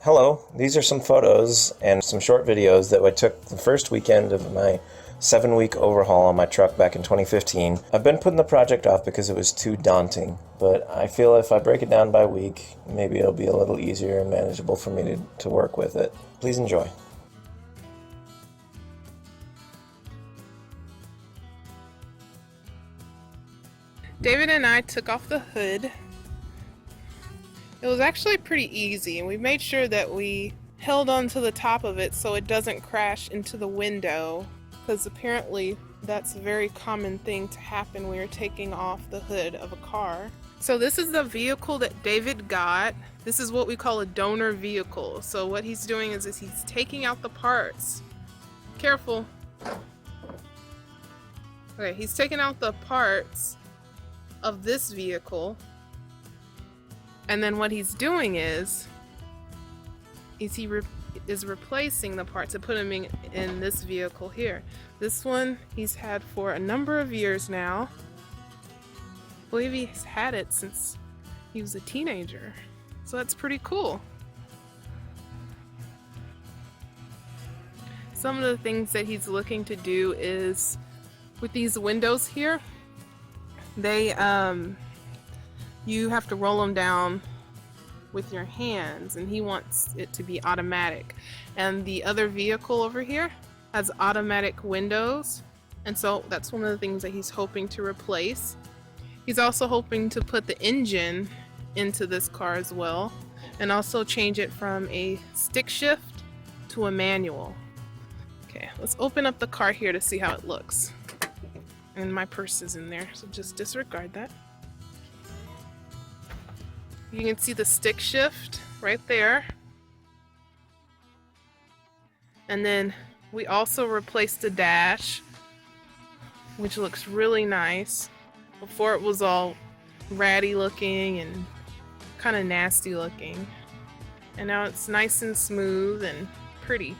Hello, these are some photos and some short videos that I took the first weekend of my 7-week overhaul on my truck back in 2015. I've been putting the project off because it was too daunting, but I feel if I break it down by week, maybe it'll be a little easier and manageable for me to work with it. Please enjoy. David and I took off the hood. It was actually pretty easy, and we made sure that we held onto the top of it so it doesn't crash into the window, because apparently that's a very common thing to happen when you're taking off the hood of a car. So this is the vehicle that David got. This is what we call a donor vehicle. So what he's doing is he's taking out the parts. Careful. Okay, he's taking out the parts of this vehicle. And then what he's doing is he is replacing the parts and putting them in this vehicle here. This one he's had for a number of years now. I believe he's had it since he was a teenager. So that's pretty cool. Some of the things that he's looking to do is with these windows here, you have to roll them down with your hands, and he wants it to be automatic. And the other vehicle over here has automatic windows, and so that's one of the things that he's hoping to replace. He's also hoping to put the engine into this car as well, and also change it from a stick shift to a manual. Okay, let's open up the car here to see how it looks. And my purse is in there, so just disregard that. You can see the stick shift right there. And then we also replaced the dash, which looks really nice. Before it was all ratty looking and kind of nasty looking. And now it's nice and smooth and pretty,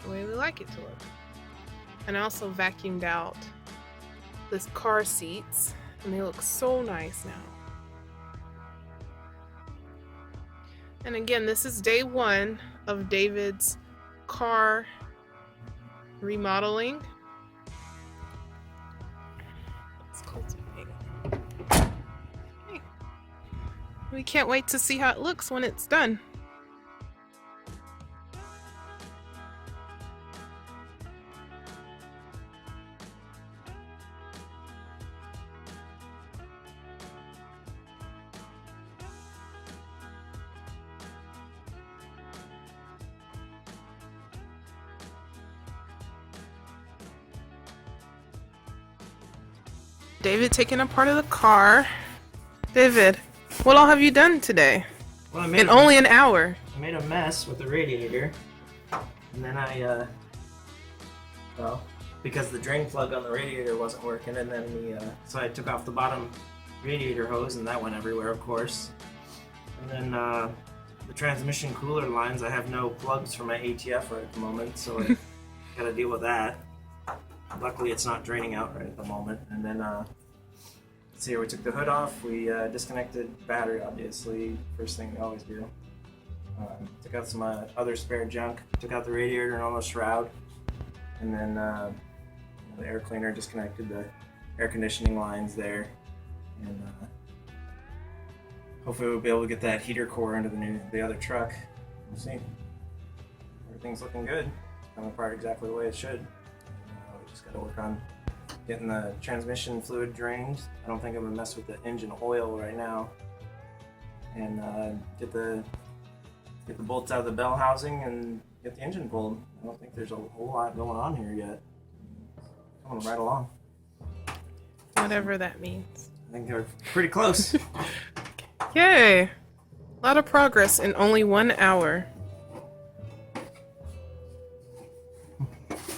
the way we like it to look. And I also vacuumed out this car seats, and they look so nice now. And again, this is day one of David's car remodeling. Let's close it. Okay. We can't wait to see how it looks when it's done. David taking apart of the car. David, what all have you done today? Well, in only an hour. I made a mess with the radiator, and then well, because the drain plug on the radiator wasn't working, and then so I took off the bottom radiator hose, and that went everywhere, of course. And then the transmission cooler lines, I have no plugs for my ATF right at the moment, so I gotta deal with that. Luckily, it's not draining out right at the moment. And then, let's see here, we took the hood off. We disconnected the battery, obviously. First thing we always do. Took out some other spare junk. Took out the radiator and all the shroud. And then the air cleaner, disconnected the air conditioning lines there. And hopefully we'll be able to get that heater core into the other truck. We'll see. Everything's looking good. Coming apart exactly the way it should. Just got to work on getting the transmission fluid drained. I don't think I'm going to mess with the engine oil right now. And get the bolts out of the bell housing and get the engine pulled. I don't think there's a whole lot going on here yet. Coming right along. Whatever that means. I think they're pretty close. Yay! A lot of progress in only 1 hour.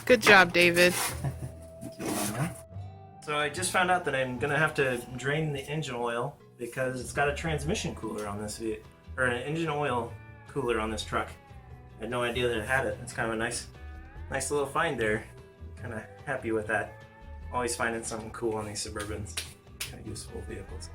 Good job, David. So I just found out that I'm gonna have to drain the engine oil because it's got a transmission cooler on this vehicle, or an engine oil cooler on this truck. I had no idea that it had it. It's kind of a nice little find there. Kind of happy with that. Always finding something cool on these Suburbans. Kind of useful vehicles.